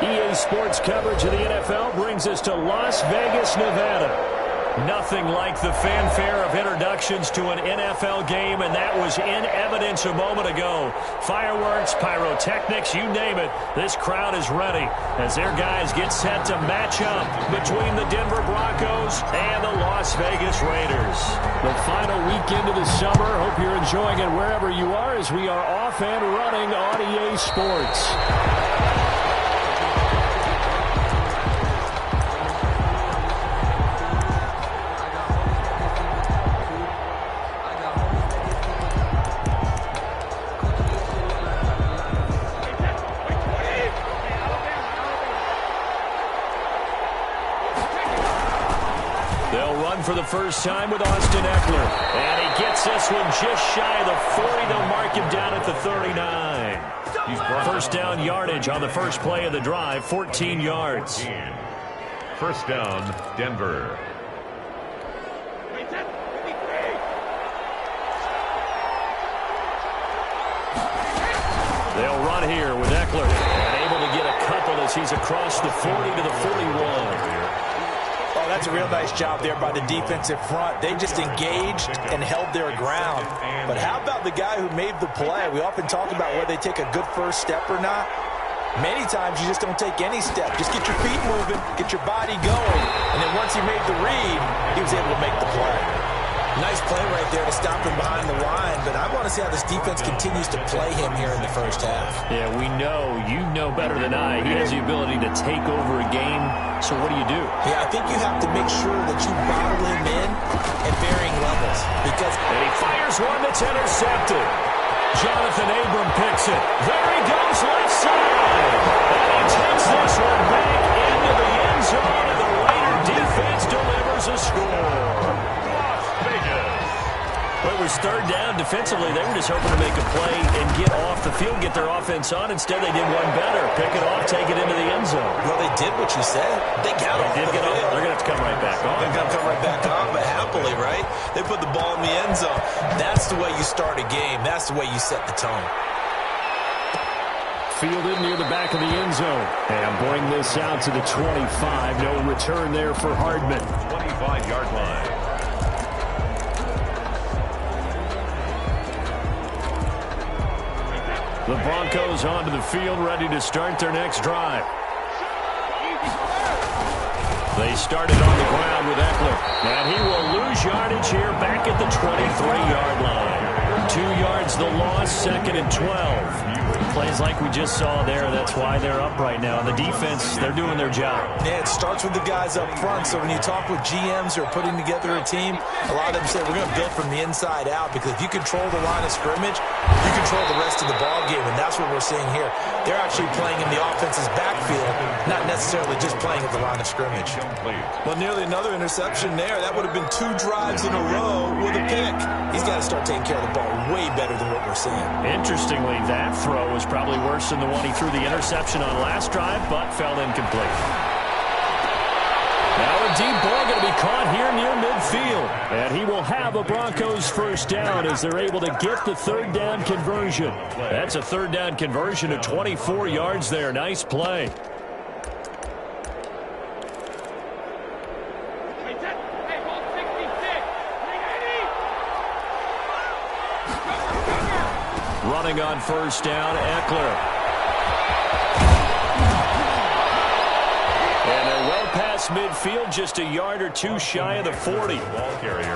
EA Sports coverage of the NFL brings us to Las Vegas, Nevada. Nothing like the fanfare of introductions to an NFL game, and that was in evidence a moment ago. Fireworks, pyrotechnics, you name it. This crowd is ready as their guys get set to match up between the Denver Broncos and the Las Vegas Raiders. The final weekend of the summer. Hope you're enjoying it wherever you are as we are off and running on EA Sports. For the first time with Austin Ekeler. And he gets this one just shy of the 40. They'll mark him down at the 39. First down yardage on the first play of the drive, 14 yards. First down, Denver. They'll run here with Ekeler. And able to get a couple as he's across the 40 to the 41. Oh, that's a real nice job there by the defensive front. They just engaged and held their ground. But how about the guy who made the play? We often talk about whether they take a good first step or not. Many times you just don't take any step. Just get your feet moving, get your body going. And then once he made the read, he was able to make the play. Nice play right there to stop him behind the line, but I want to see how this defense continues to play him here in the first half. Yeah, we know, you know better than I, he has the ability to take over a game. So what do you do? Yeah, I think you have to make sure that you bottle him in at varying levels. And he fires one that's intercepted. Jonathan Abram picks it. There he goes, left side. And he takes this one back into the end zone, and the Raider defense delivers a score. Well, it was third down defensively. They were just hoping to make a play and get off the field, get their offense on. Instead, they did one better. Pick it off, take it into the end zone. Well, they did what you said. They got off the field. They're going to have to come right back on. They're going to come right back on, but happily, right? They put the ball in the end zone. That's the way you start a game. That's the way you set the tone. Fielded near the back of the end zone. And bring this out to the 25. No return there for Hardman. 25-yard line. The Broncos onto the field, ready to start their next drive. They started on the ground with Ekeler. And he will lose yardage here back at the 23-yard line. 2 yards the loss, second and 12. Plays like we just saw there. That's why they're up right now. The defense, they're doing their job. Yeah, it starts with the guys up front. So when you talk with GMs who are putting together a team, a lot of them say we're going to build from the inside out, because if you control the line of scrimmage, you control the rest of the ball game, and that's what we're seeing here. They're actually playing in the offense's backfield, not necessarily just playing at the line of scrimmage. Well, nearly another interception there. That would have been 2 drives in a row with a pick. He's got to start taking care of the ball way better than what we're seeing. Interestingly, that throw was probably worse than the one he threw the interception on last drive, but fell incomplete. Now a deep ball going to be caught here near midfield. And he will have a Broncos first down as they're able to get the third down conversion. That's a third down conversion of 24 yards there. Nice play. Running on first down, Ekeler. And they're well past midfield, just a yard or two shy of the 40.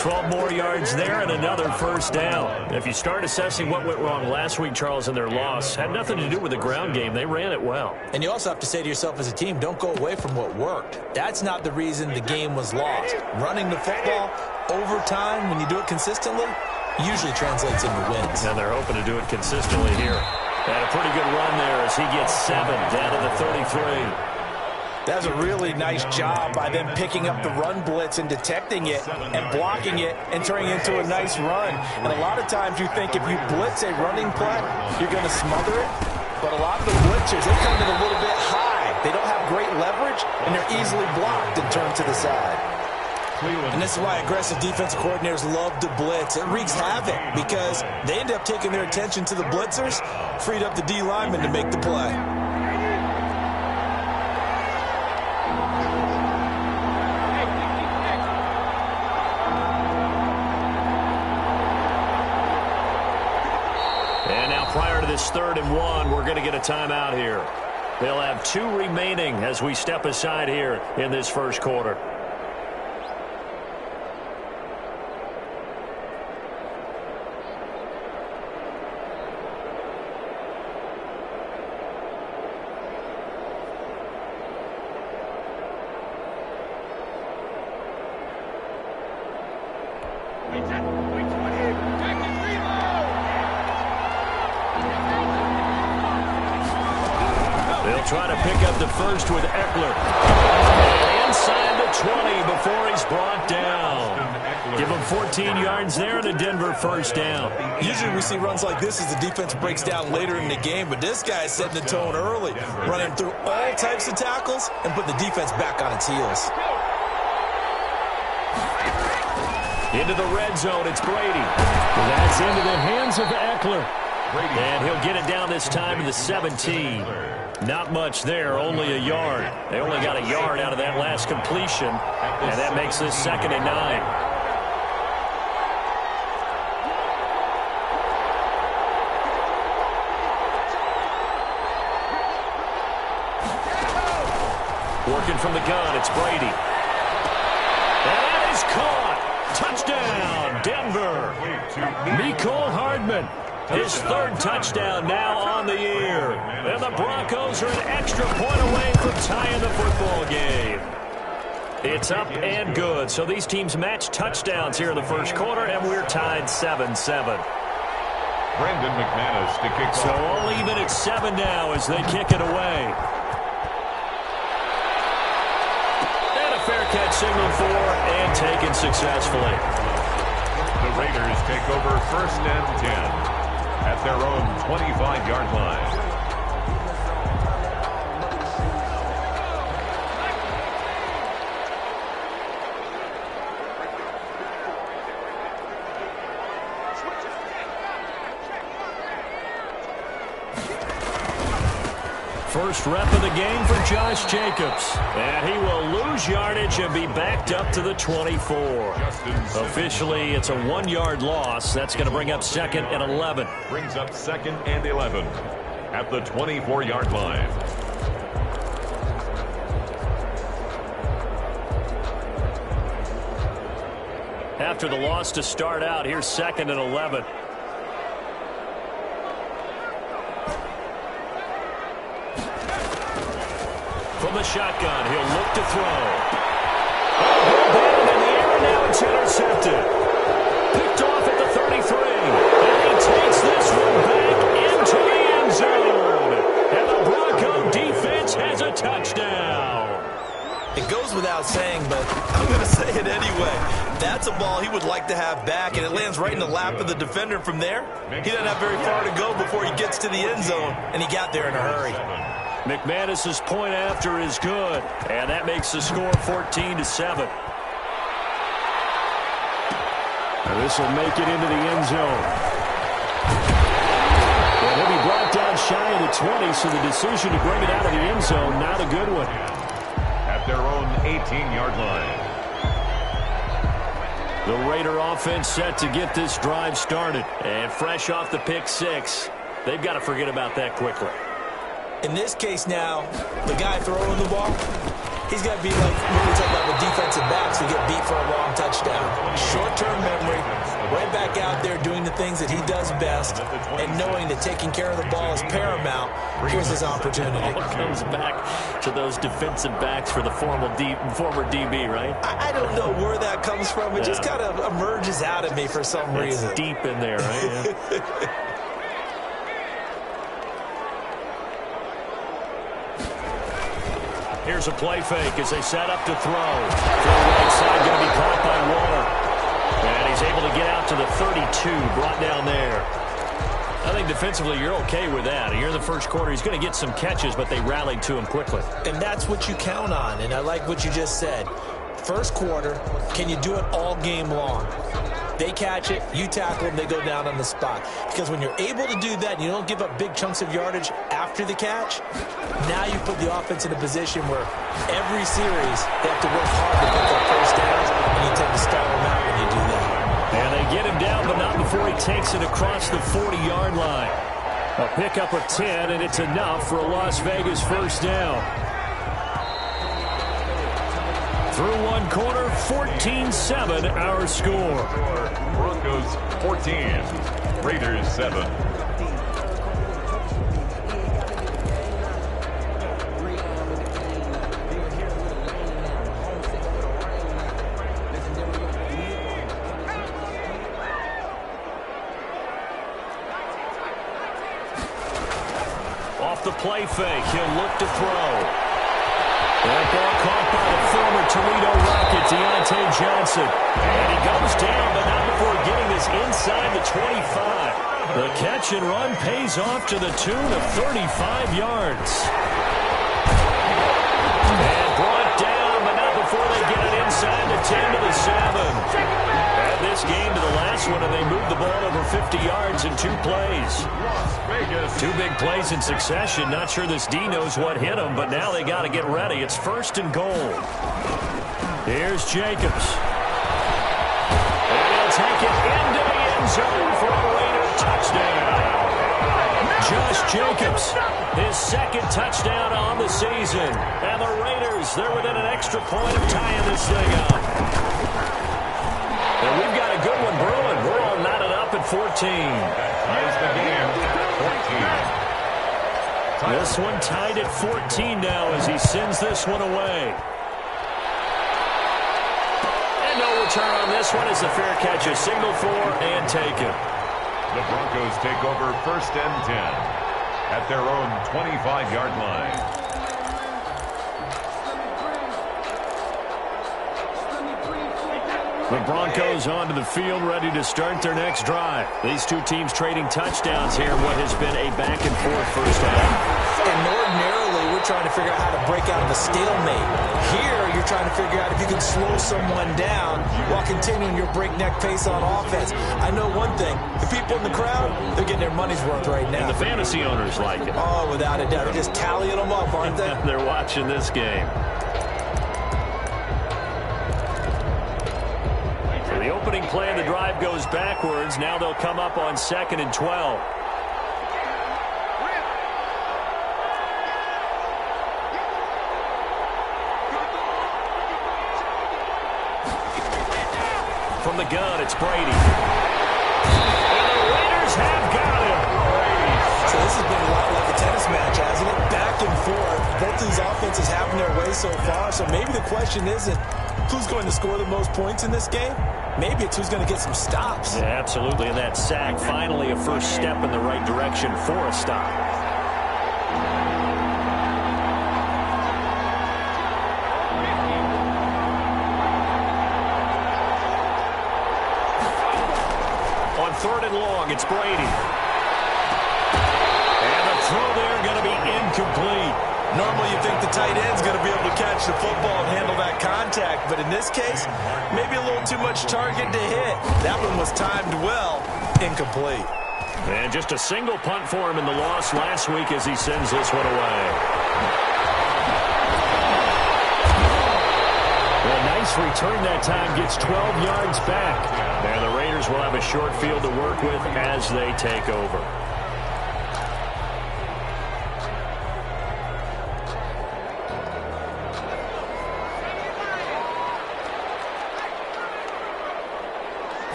12 more yards there and another first down. If you start assessing what went wrong last week, Charles, in their loss, had nothing to do with the ground game. They ran it well. And you also have to say to yourself as a team, don't go away from what worked. That's not the reason the game was lost. Running the football over time, when you do it consistently, usually translates into wins. And they're hoping to do it consistently here. And a pretty good run there as he gets 7 down to the 33. That's a really nice job by them picking up the run blitz and detecting it and blocking it and turning it into a nice run. And a lot of times you think if you blitz a running play, you're going to smother it. But a lot of the blitzers, they come in a little bit high. They don't have great leverage, and they're easily blocked and turned to the side. And this is why aggressive defensive coordinators love to blitz. It wreaks havoc because they end up taking their attention to the blitzers, freed up the D lineman to make the play. And now prior to this 3rd and 1, we're going to get a timeout here. They'll have 2 remaining as we step aside here in this first quarter. They'll try to pick up the first with Eckler. And inside the 20 before he's brought down. Give him 14 yards there and a Denver first down. Usually we see runs like this as the defense breaks down later in the game, but this guy's setting the tone early, running through all types of tackles and putting the defense back on its heels. Into the red zone, it's Brady. That's into the hands of Eckler. And he'll get it down this time to the 17. Not much there, only a yard. They only got a yard out of that last completion, and that makes this 2nd and 9. Working from the gun, it's Brady. And that is caught. Touchdown, Denver. Mecole Hardman. His 3rd touchdown now on the year. And the Broncos are an extra point away from tying the football game. It's up and good. So these teams match touchdowns here in the first quarter, and we're tied 7-7. Brandon McManus to kick off. So all even at 7 now as they kick it away. And a fair catch signaled for and taken successfully. The Raiders take over 1st and 10. At their own 25-yard line. First rep of the game for Josh Jacobs. And he will lose yardage and be backed up to the 24. Officially, it's a 1-yard loss. That's going to bring up 2nd and 11. Brings up 2nd and 11 at the 24-yard line. After the loss to start out, here's 2nd and 11. From the shotgun, he'll look to throw. In the air, now it's intercepted. Picked off at the 33. And he takes this one back into the end zone. And the Bronco defense has a touchdown. It goes without saying, but I'm going to say it anyway. That's a ball he would like to have back, and it lands right in the lap of the defender from there. He doesn't have very far to go before he gets to the end zone, and he got there in a hurry. McManus's point after is good, and that makes the score 14-7. And this will make it into the end zone. And he'll be brought down shy of the 20, so the decision to bring it out of the end zone, not a good one. At their own 18-yard line. The Raider offense set to get this drive started. And fresh off the pick 6, they've got to forget about that quickly. In this case now, the guy throwing the ball, he's got to be like when we talk about the defensive backs who get beat for a long touchdown. Short-term memory, right back out there doing the things that he does best, and knowing that taking care of the ball is paramount. Here's his opportunity. It comes back to those defensive backs for the former DB, right? I don't know where that comes from. It just kind of emerges out of me for some reason. It's deep in there, right? Yeah. Here's a play fake as they set up to throw. To the right side, going to be caught by Waller. And he's able to get out to the 32, brought down there. I think defensively you're okay with that. Here in the first quarter, he's going to get some catches, but they rallied to him quickly. And that's what you count on, and I like what you just said. First quarter, can you do it all game long? They catch it, you tackle them, they go down on the spot. Because when you're able to do that and you don't give up big chunks of yardage after the catch, now you put the offense in a position where every series they have to work hard to pick up first downs, and you tend to stall them out when you do that. And they get him down but not before he takes it across the 40-yard line. A pickup of 10, and it's enough for a Las Vegas first down. Through one quarter, 14-7 our score. Broncos 14, Raiders 7. Off the play fake, he'll look to throw. That ball caught by the former Toledo Rocket, Deontay Johnson. And he goes down, but not before getting this inside the 25. The catch and run pays off to the tune of 35 yards. And brought down, but not before they get it inside the 10 to the 7. Add this game to the last one, and they move the ball over 50 yards in 2 plays. Two big plays in succession. Not sure this D knows what hit him, but now they got to get ready. It's 1st and goal. Here's Jacobs. And he'll take it into the end zone for a Raider touchdown. Josh Jacobs, his 2nd touchdown on the season. And the Raiders, they're within an extra point of tying this thing up. And we've got a good one brewing. We're all knotted up at 14. Ties the game at 14. This one tied at 14 now as he sends this one away. And no return on this one as the fair catch is signaled for and taken. The Broncos take over 1st and 10 at their own 25-yard line. The Broncos onto the field, ready to start their next drive. These two teams trading touchdowns here in what has been a back-and-forth first half. And ordinarily, we're trying to figure out how to break out of a stalemate. Here, you're trying to figure out if you can slow someone down while continuing your breakneck pace on offense. I know one thing. The people in the crowd, they're getting their money's worth right now. And the fantasy owners like it. Oh, without a doubt. They're just tallying them up, aren't they? They're watching this game. The opening play of the drive goes backwards. Now they'll come up on 2nd and 12. From the gun, it's Brady. And the Raiders have got him. So this has been a lot like a tennis match, hasn't it? Back and forth. Both these offenses having their way so far. So maybe the question isn't who's going to score the most points in this game. Maybe it's who's going to get some stops. Yeah, absolutely. And that sack, finally a first step in the right direction for a stop. On 3rd and long, it's Brady. And the throw there going to be incomplete. Normally you think the tight end's going to be able to catch the football and handle that contact, but in this case, maybe a little too much target to hit. That one was timed well, incomplete. And just a single punt for him in the loss last week as he sends this one away. A nice return that time, gets 12 yards back. And the Raiders will have a short field to work with as they take over.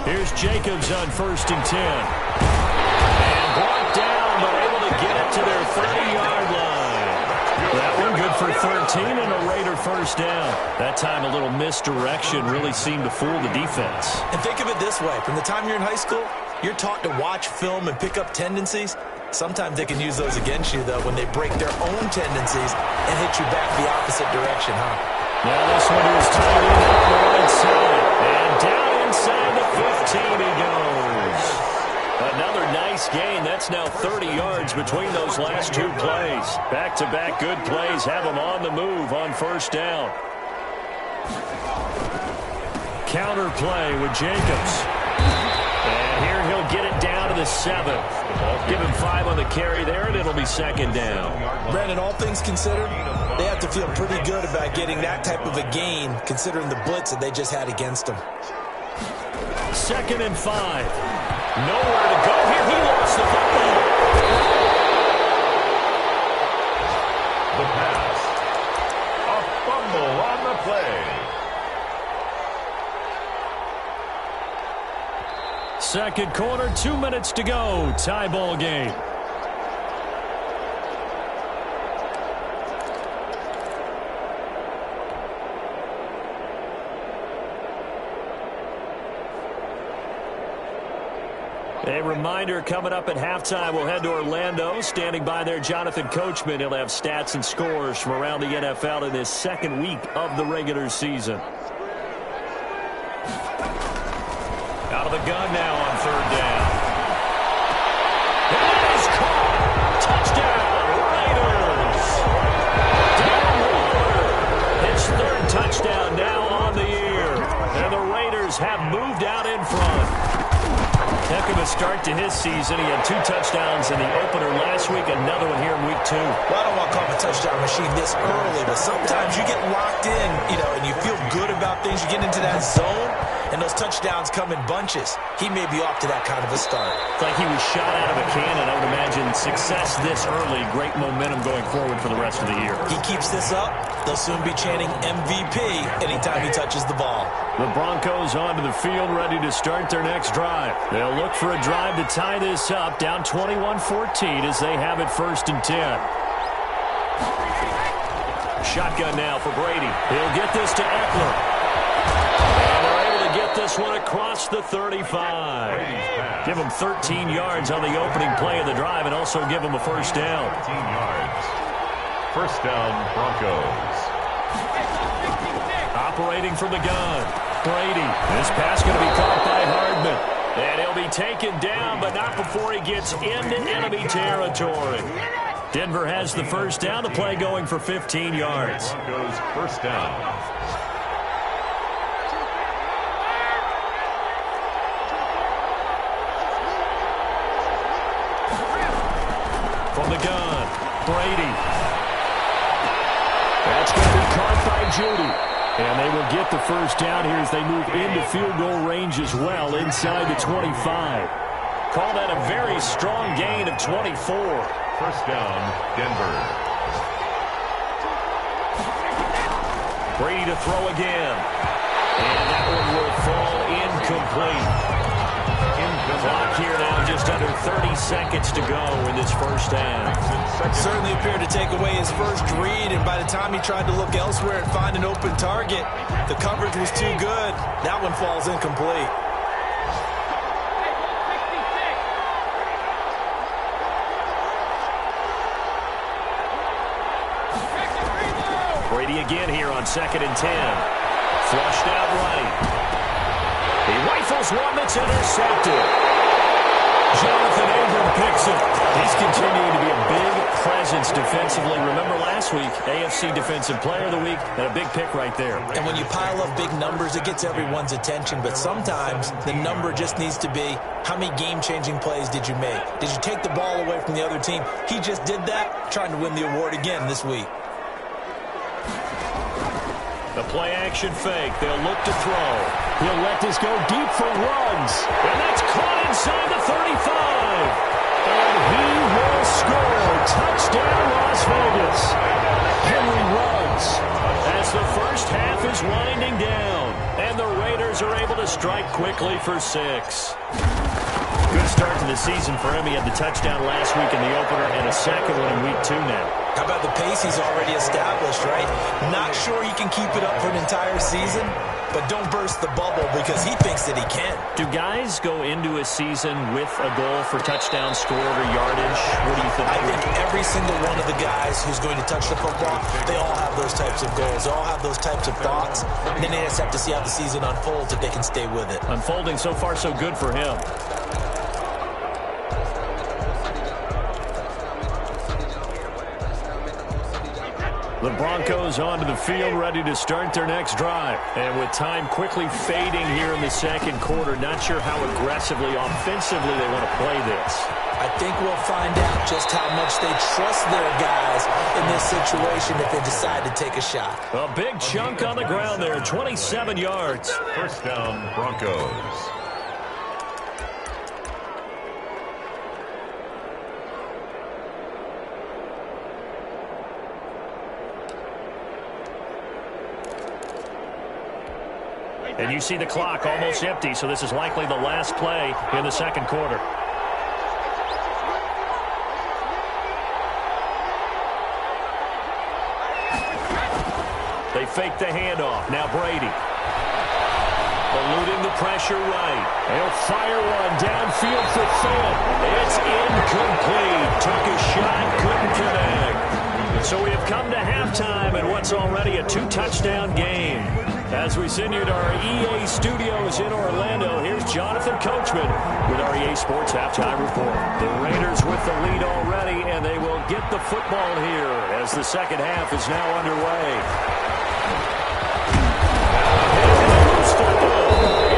Here's Jacobs on 1st and 10. And brought down, but able to get it to their 30-yard line. That one good for 13 and a Raider first down. That time a little misdirection really seemed to fool the defense. And think of it this way. From the time you're in high school, you're taught to watch film and pick up tendencies. Sometimes they can use those against you, though, when they break their own tendencies and hit you back the opposite direction, huh? Now this one is tied in on the right side. And down inside the 15 he goes. Another nice gain. That's now 30 yards between those last 2 plays. Back-to-back good plays have them on the move on first down. Counter play with Jacobs. And here he'll get it down to the 7th. Give him 5 on the carry there, and it'll be 2nd down. Brandon, all things considered, they have to feel pretty good about getting that type of a gain, considering the blitz that they just had against them. 2nd and 5. Nowhere to go here. He lost the football. The pass. A fumble on the play. 2nd quarter, 2 minutes to go. Tie ball game. A reminder, coming up at halftime, we'll head to Orlando. Standing by there, Jonathan Coachman. He'll have stats and scores from around the NFL in this 2nd week of the regular season. Out of the gun now on 3rd down. It is caught. Touchdown, Raiders. Darren Waller. His 3rd touchdown now on the year. And the Raiders have moved out in front. Heck of a start to his season. He had 2 touchdowns in the opener last week, another one here in week 2. Well, I don't want to call him a touchdown machine this early, but sometimes you get locked in, and you feel good about things. You get into that zone, and those touchdowns come in bunches. He may be off to that kind of a start. It's like he was shot out of a cannon. I would imagine success this early, great momentum going forward for the rest of the year. He keeps this up, they'll soon be chanting MVP anytime he touches the ball. The Broncos onto the field, ready to start their next drive. They'll look for a drive to tie this up, down 21-14 as they have it 1st and 10. Shotgun now for Brady. He'll get this to Eckler. And they're able to get this one across the 35. Give him 13 yards on the opening play of the drive and also give him a 1st down. 13 yards. 1st down, Broncos. Operating from the gun. Brady. This pass going to be caught by Hardman. And he'll be taken down, but not before he gets into enemy territory. Denver has the 1st down. The play going for 15 yards. Broncos 1st down. From the gun, Brady. That's going to be caught by Judy. And they will get the 1st down here as they move into field goal range as well, inside the 25. Call that a very strong gain of 24. 1st down, Denver. Brady to throw again. And that one will fall incomplete. Clock here now, just under 30 seconds to go in this 1st half. Certainly appeared to take away his 1st read, and by the time he tried to look elsewhere and find an open target, the coverage was too good. That one falls incomplete. Brady again here on 2nd and 10. Flushed out right. He rifles one that's intercepted. Jonathan Abram picks it. He's continuing to be a big presence defensively. Remember last week, AFC Defensive Player of the Week, and a big pick right there. And when you pile up big numbers, it gets everyone's attention. But sometimes the number just needs to be, how many game-changing plays did you make? Did you take the ball away from the other team? He just did that, trying to win the award again this week. The play-action fake. They'll look to throw. He'll let this go deep for Ruggs. And that's caught inside the 35. And he will score. Touchdown, Las Vegas. Henry Ruggs. As the 1st half is winding down. And the Raiders are able to strike quickly for 6. Good start to the season for him. He had the touchdown last week in the opener and a 2nd one in week 2 now. How about the pace he's already established, right? Not sure he can keep it up for an entire season, but don't burst the bubble because he thinks that he can. Do guys go into a season with a goal for touchdown scored or yardage? What do you think? I think every single one of the guys who's going to touch the football, they all have those types of goals. They all have those types of thoughts. And then they just have to see how the season unfolds if they can stay with it. Unfolding so far so good for him. The Broncos onto the field, ready to start their next drive. And with time quickly fading here in the 2nd quarter, not sure how aggressively, offensively they want to play this. I think we'll find out just how much they trust their guys in this situation if they decide to take a shot. A big chunk on the ground there, 27 yards. 1st down, Broncos. And you see the clock almost empty, so this is likely the last play in the second quarter. They fake the handoff. Now Brady. Eluding the pressure right. He'll fire one downfield for Phil. It's incomplete. Took a shot, couldn't connect. So we have come to halftime in what's already a 2-touchdown game. As we send you to our EA studios in Orlando, here's Jonathan Coachman with our EA Sports Halftime Report. The Raiders with the lead already, and they will get the football here as the second half is now underway.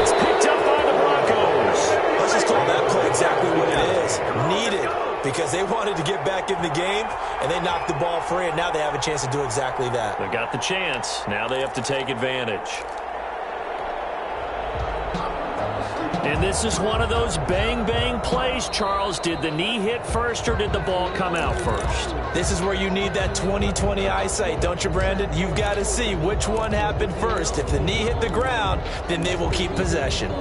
It's picked up by the Broncos. Let's just call that play exactly what it is. Needed, because they wanted to get back in the game, and they knocked the ball free, and now they have a chance to do exactly that. They got the chance. Now they have to take advantage. And this is one of those bang-bang plays, Charles. Did the knee hit first, or did the ball come out first? This is where you need that 20/20 eyesight, don't you, Brandon? You've got to see which one happened first. If the knee hit the ground, then they will keep possession.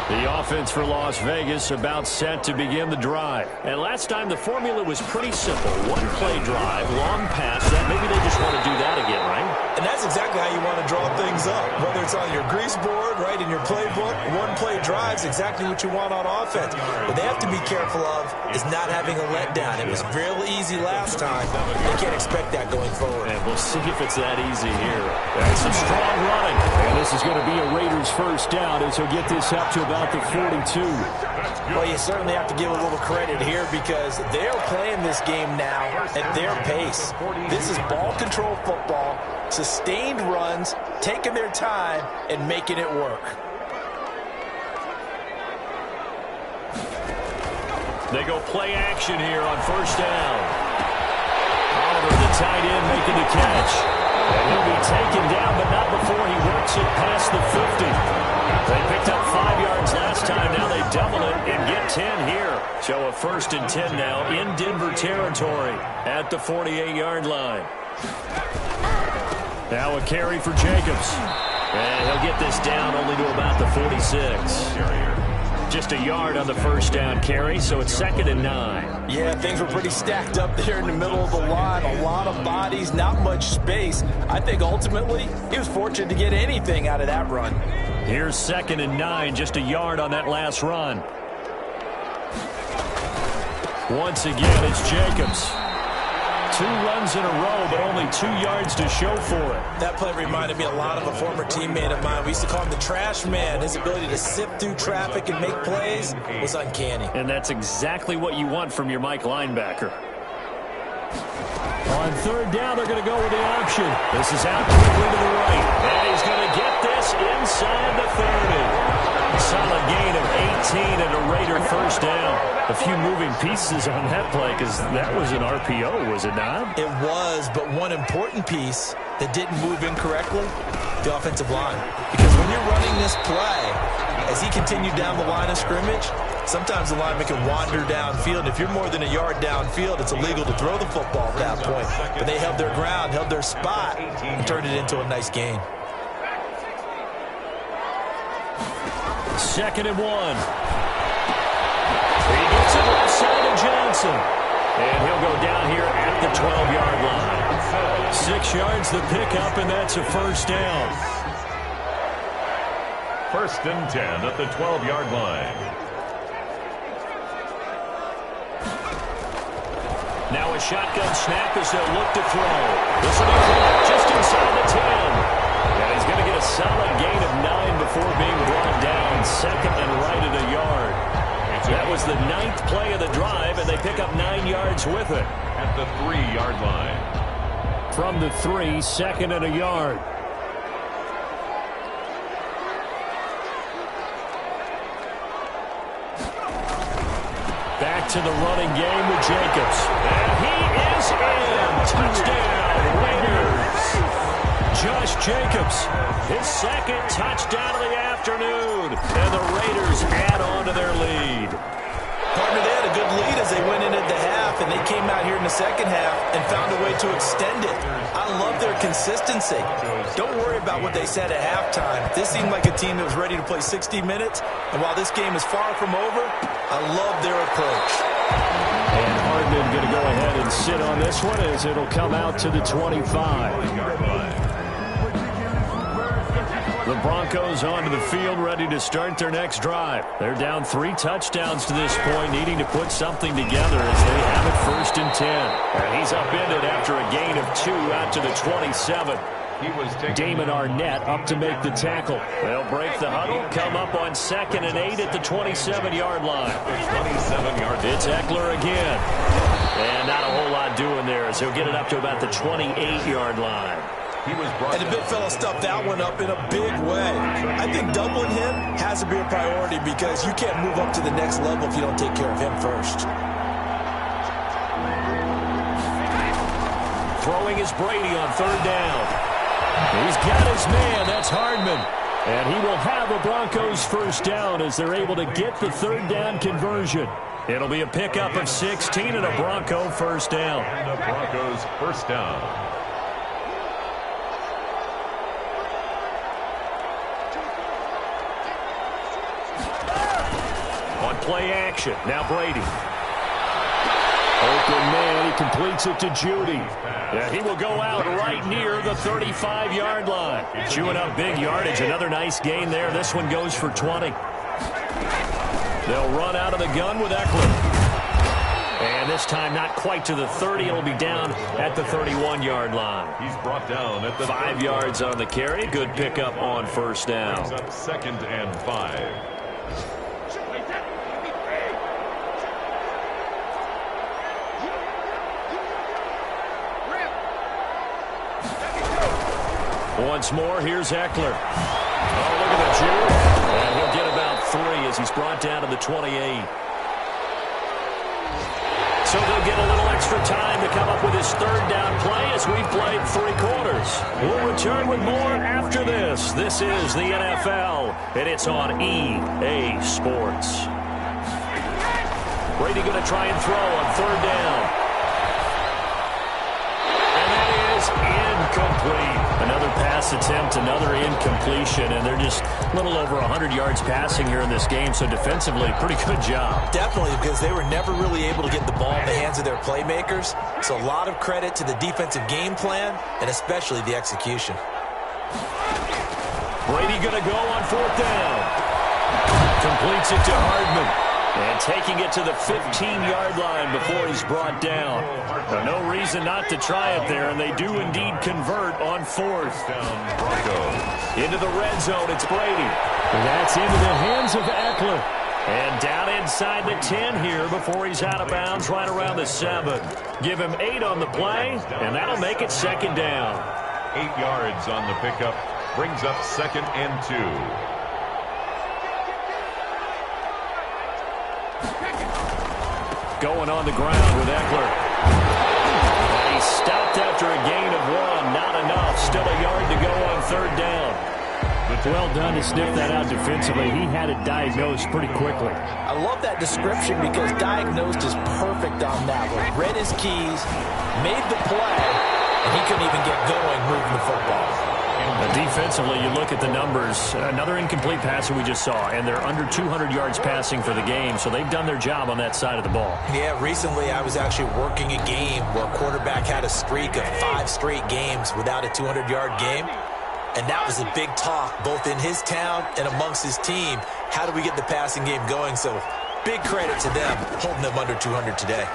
The offense for Las Vegas about set to begin the drive. And last time the formula was pretty simple. One play drive, long pass. That maybe they just want to do that again, right? And that's exactly how you want to draw things up. Whether it's on your grease board, right, in your playbook, one play drive's exactly what you want on offense. What they have to be careful of is not having a letdown. It was real easy last time. They can't expect that going forward. And we'll see if it's that easy here. That's some strong running. And this is going to be a Raiders first down as he'll get this up to about the 42. Well, you certainly have to give a little credit here because they're playing this game now at their pace. This is ball control football, sustained runs, taking their time, and making it work. They go play action here on first down. Oliver, the tight end, making the catch. And he'll be taken down, but not before he works it past the 50. They picked up 5 yards last time. Now they double it and get 10 here. So a 1st and 10 now in Denver territory at the 48-yard line. Now a carry for Jacobs. And he'll get this down only to about the 46. Just a yard on the first down carry, so it's 2nd and 9. Yeah, things were pretty stacked up there in the middle of the line. A lot of bodies, not much space. I think ultimately he was fortunate to get anything out of that run. Here's 2nd and 9, just a yard on that last run. Once again, it's Jacobs. 2 runs in a row, but only 2 yards to show for it. That play reminded me a lot of a former teammate of mine. We used to call him the trash man. His ability to sift through traffic and make plays was uncanny. And that's exactly what you want from your Mike linebacker. On 3rd down, they're going to go with the option. This is out quickly to the right. And he's going to get this inside the 30. Solid gain of 18 and a Raider first down. A few moving pieces on that play because that was an RPO, was it not? It was, but one important piece that didn't move incorrectly, the offensive line. Because when you're running this play, as he continued down the line of scrimmage, sometimes the lineman can wander downfield. If you're more than a yard downfield, it's illegal to throw the football at that point. But they held their ground, held their spot, and turned it into a nice gain. 2nd and 1. He gets it left side of Johnson. And he'll go down here at the 12-yard line. 6 yards the pickup, and that's a first down. 1st and 10 at the 12-yard line. Now a shotgun snap as they'll look to throw. This will be caught just inside the 10. And he's going to get a solid gain of 9 before being brought down. 2nd and right at a yard. That was the 9th play of the drive, and they pick up 9 yards with it. At the 3-yard line. From the 3, 2nd and a yard. Back to the running game with Jacobs. And he is in. Touchdown, Raiders. Josh Jacobs, his 2nd touchdown of the afternoon. And the Raiders add on to their lead. Partner, they had a a good lead as they went in at the half, and they came out here in the second half and found a way to extend it. I love their consistency. Don't worry about what they said at halftime. This seemed like a team that was ready to play 60 minutes, and while this game is far from over, I love their approach. And Hardman going to go ahead and sit on this one as it'll come out to the 25-yard line. The Broncos onto the field, ready to start their next drive. They're down 3 touchdowns to this point, needing to put something together as they have it 1st and 10. And he's upended after a gain of 2 out to the 27. Damon Arnett up to make the tackle. They'll break the huddle, come up on 2nd and 8 at the 27-yard line. 27-yard. It's Eckler again. And not a whole lot doing there as he'll get it up to about the 28-yard line. And the big fella stuffed that one up in a big way. I think doubling him has to be a priority because you can't move up to the next level if you don't take care of him first. Throwing is Brady on 3rd down. He's got his man. That's Hardman. And he will have a Broncos 1st down as they're able to get the 3rd down conversion. It'll be a pickup of 16 and a Bronco 1st down. And the Broncos 1st down. Play action. Now Brady. Open man. He completes it to Judy. Yeah, he will go out right near the 35-yard line. Chewing up big yardage. Another nice gain there. This one goes for 20. They'll run out of the gun with Eckler. And this time not quite to the 30. It'll be down at the 31-yard line. He's brought down at the 5 yards on the carry. Good pickup on 1st down. 2nd and 5. Once more, here's Eckler. Oh, look at the juke. And he'll get about 3 as he's brought down to the 28. So they'll get a little extra time to come up with his 3rd down play as we've played 3 quarters. We'll return with more after this. This is the NFL, and it's on EA Sports. Brady going to try and throw on 3rd down. And that is incomplete. Another pass attempt, another incompletion, and they're just a little over 100 yards passing here in this game, so defensively, pretty good job. Definitely, because they were never really able to get the ball in the hands of their playmakers, so a lot of credit to the defensive game plan, and especially the execution. Brady going to go on 4th down. Completes it to Hardman. And taking it to the 15-yard line before he's brought down. No reason not to try it there, and they do indeed convert on 4th. Down Broncos. Into the red zone, it's Brady. And that's into the hands of Eckler. And down inside the 10 here before he's out of bounds right around the 7. Give him 8 on the play, and that'll make it 2nd down. 8 yards on the pickup. Brings up 2nd and 2. Going on the ground with Eckler. And he stopped after a gain of 1. Not enough. Still a yard to go on 3rd down. Well done to sniff that out defensively. He had it diagnosed pretty quickly. I love that description because diagnosed is perfect on that one. Read his keys, made the play, and he couldn't even get going moving the football. Defensively, you look at the numbers. Another incomplete pass that we just saw, and they're under 200 yards passing for the game, so they've done their job on that side of the ball. Yeah, recently I was actually working a game where a quarterback had a streak of 5 straight games without a 200-yard game, and that was a big talk both in his town and amongst his team. How do we get the passing game going? So big credit to them holding them under 200 today.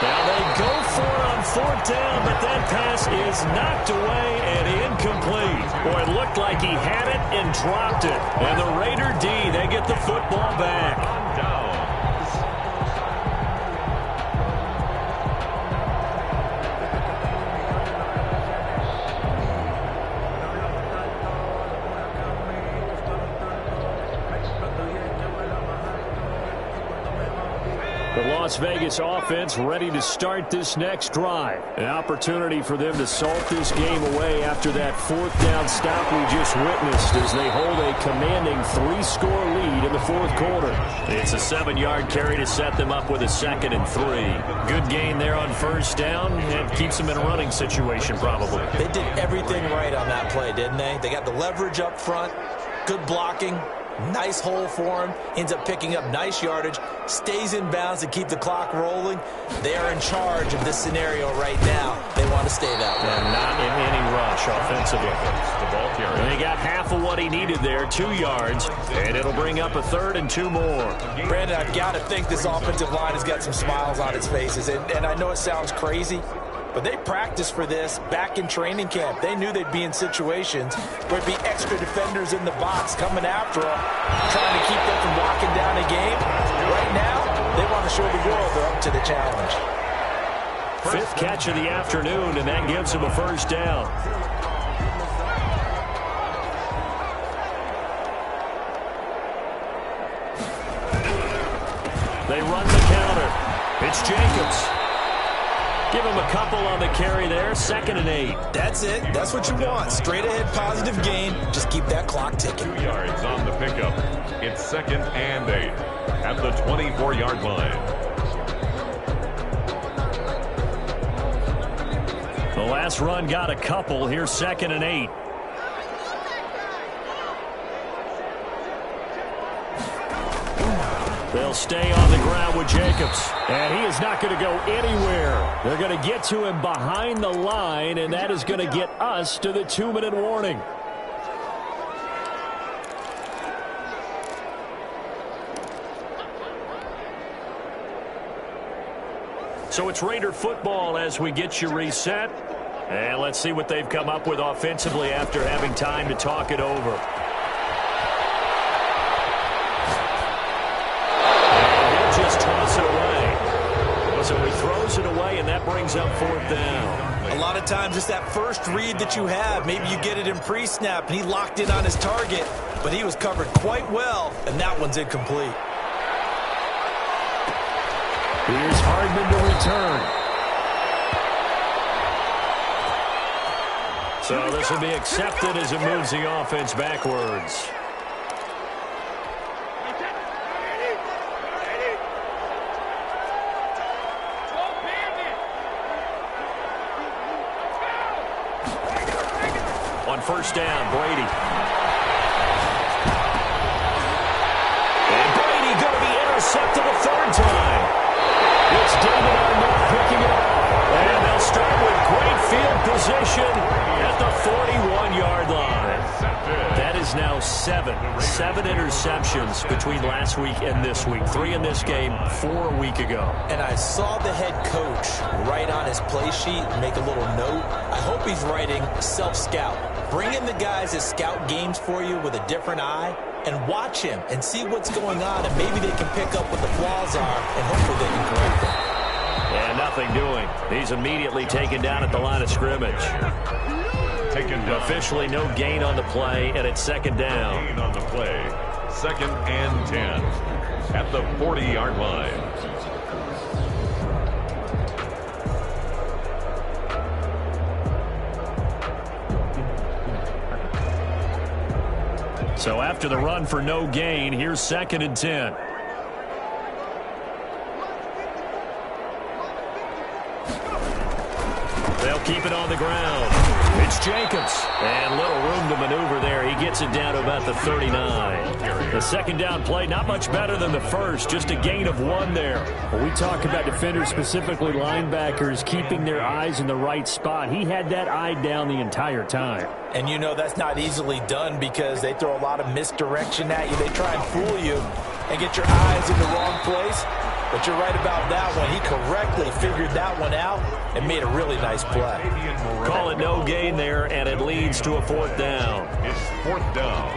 Now they go for it on 4th down, but that pass is knocked away and incomplete. Boy, it looked like he had it and dropped it. And the Raider D, they get the football back. Down. The loss Las Vegas offense ready to start this next drive. An opportunity for them to salt this game away after that fourth down stop we just witnessed as they hold a commanding 3-score lead in the fourth quarter. It's a 7-yard carry to set them up with a 2nd and 3. Good gain there on first down and keeps them in a running situation probably. They did everything right on that play, didn't they? They got the leverage up front, good blocking, nice hole for him, ends up picking up nice yardage, stays in bounds to keep the clock rolling. They are in charge of this scenario right now. They want to stay that way. And not in any rush offensively. The ball carrier. And they got half of what he needed there, 2 yards, and it'll bring up a 3rd and 2 more. Brandon, I've got to think this offensive line has got some smiles on its faces. And I know it sounds crazy, but they practiced for this back in training camp. They knew they'd be in situations where there'd be extra defenders in the box coming after them, trying to keep them from locking down a game. Right now, they want to show the world they're up to the challenge. 5th catch of the afternoon, and that gives them a first down. They run the counter. It's Jacobs. Give him a couple on the carry there. 2nd and 8. That's it. That's what you want. Straight ahead positive gain. Just keep that clock ticking. 2 yards on the pickup. It's 2nd and 8 at the 24-yard line. The last run got a couple. Here's 2nd and 8. They'll stay on the ground with Jacobs. And he is not going to go anywhere. They're going to get to him behind the line, and that is going to get us to the 2-minute warning. So it's Raider football as we get you reset. And let's see what they've come up with offensively after having time to talk it over. Toss it away. So he throws it away, and that brings up 4th down. A lot of times it's that first read that you have. Maybe you get it in pre-snap, and he locked in on his target, but he was covered quite well, and that one's incomplete. Here's Hardman to return. So this will be accepted as it moves the offense backwards. On first down, Brady. And Brady going to be intercepted a 3rd time. It's David Arnett picking it up. And they'll start with great field position at the 41-yard line. That is now 7 interceptions between last week and this week. 3 in this game, 4 a week ago. And I saw the head coach write on his play sheet, make a little note. I hope he's writing self-scout. Bring in the guys that scout games for you with a different eye and watch him and see what's going on, and maybe they can pick up what the flaws are, and hopefully they can correct them. And nothing doing. He's immediately taken down at the line of scrimmage. Taken down. Officially no gain on the play, and it's 2nd down. Gain on the play. 2nd and 10 at the 40-yard line. So after the run for no gain, here's 2nd and 10. They'll keep it on the ground. It's Jacobs. And little room to maneuver there. He gets it down to about the 39. The 2nd down play, not much better than the first. Just a gain of 1 there. When we talk about defenders, specifically linebackers, keeping their eyes in the right spot, he had that eye down the entire time. And you know that's not easily done because they throw a lot of misdirection at you. They try and fool you and get your eyes in the wrong place. But you're right about that one. He correctly figured that one out and made a really nice play. Call it no gain there, and it leads to a 4th down. It's 4th down.